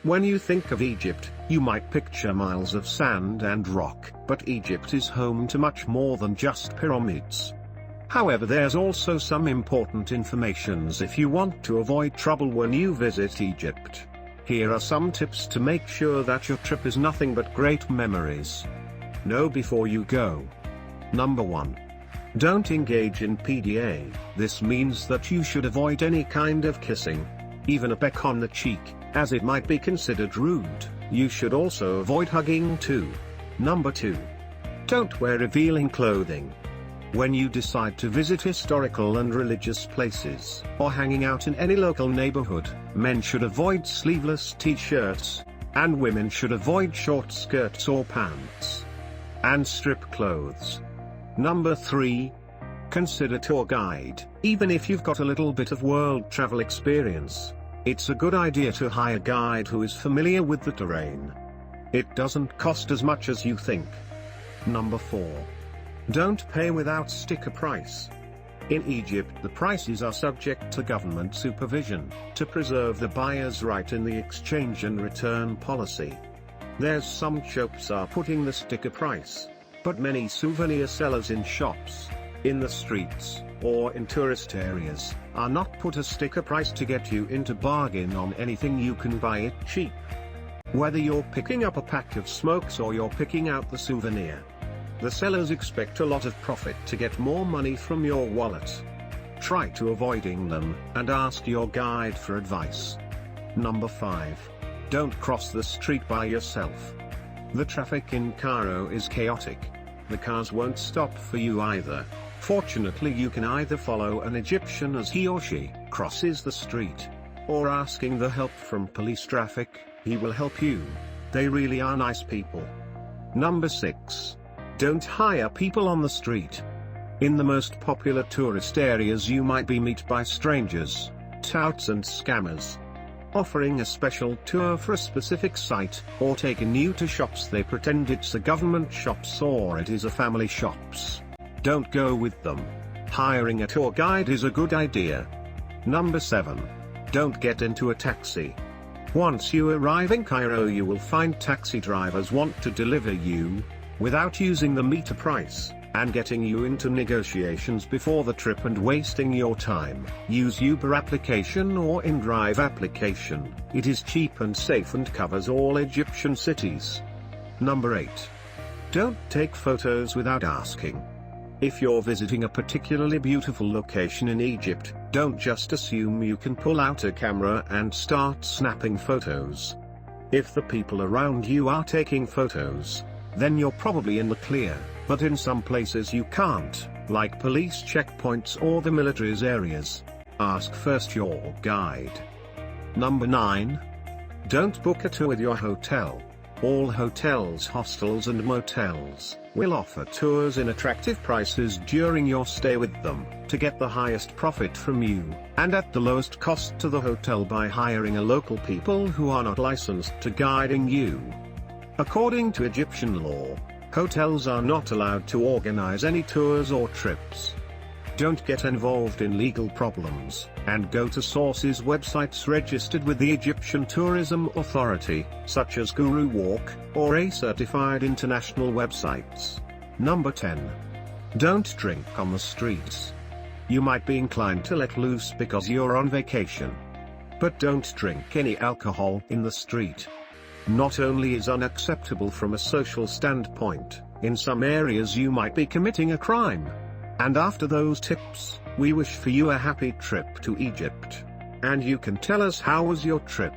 When you think of Egypt, you might picture miles of sand and rock, but Egypt is home to much more than just pyramids. However, there's also some important informations if you want to avoid trouble when you visit Egypt. Here are some tips to make sure that your trip is nothing but great memories. Know before you go. Number 1. Don't engage in PDA. This means that you should avoid any kind of kissing. Even a peck on the cheek, as it might be considered rude. You should also avoid hugging too. Number 2. Don't wear revealing clothing. When you decide to visit historical and religious places, or hanging out in any local neighborhood, men should avoid sleeveless t-shirts, and women should avoid short skirts or pants, and strip clothes. Number 3. Consider tour guide. Even if you've got a little bit of world travel experience, it's a good idea to hire a guide who is familiar with the terrain. It doesn't cost as much as you think. Number 4. Don't pay without sticker price. In Egypt, the prices are subject to government supervision, to preserve the buyer's right in the exchange and return policy. There's some shops are putting the sticker price, but many souvenir sellers in shops, in the streets, or in tourist areas, are not put a sticker price to get you into bargain on anything you can buy it cheap. Whether you're picking up a pack of smokes or you're picking out the souvenir, the sellers expect a lot of profit to get more money from your wallet. Try to avoiding them, and ask your guide for advice. Number 5. Don't cross the street by yourself. The traffic in Cairo is chaotic. The cars won't stop for you either. Fortunately, you can either follow an Egyptian as he or she crosses the street, or asking the help from police traffic, he will help you. They really are nice people. Number 6. Don't hire people on the street. In the most popular tourist areas you might be met by strangers, touts and scammers, offering a special tour for a specific site, or taking you to shops they pretend it's a government shops or it is a family shops. Don't go with them. Hiring a tour guide is a good idea. Number 7. Don't get into a taxi. Once you arrive in Cairo, you will find taxi drivers want to deliver you, without using the meter price, and getting you into negotiations before the trip and wasting your time. Use Uber application or InDrive application. It is cheap and safe and covers all Egyptian cities. Number 8. Don't take photos without asking. If you're visiting a particularly beautiful location in Egypt, don't just assume you can pull out a camera and start snapping photos. If the people around you are taking photos, then you're probably in the clear, but in some places you can't, like police checkpoints or the military's areas. Ask first your guide. Number 9. Don't book a tour with your hotel. All hotels, hostels and motels will offer tours in attractive prices during your stay with them, to get the highest profit from you, and at the lowest cost to the hotel by hiring a local people who are not licensed to guiding you. According to Egyptian law, hotels are not allowed to organize any tours or trips. Don't get involved in legal problems, and go to sources websites registered with the Egyptian Tourism Authority, such as Guru Walk, or a certified international websites. Number 10. Don't drink on the streets. You might be inclined to let loose because you're on vacation. But don't drink any alcohol in the street. Not only is unacceptable from a social standpoint, in some areas you might be committing a crime. And after those tips, we wish for you a happy trip to Egypt. And you can tell us how was your trip.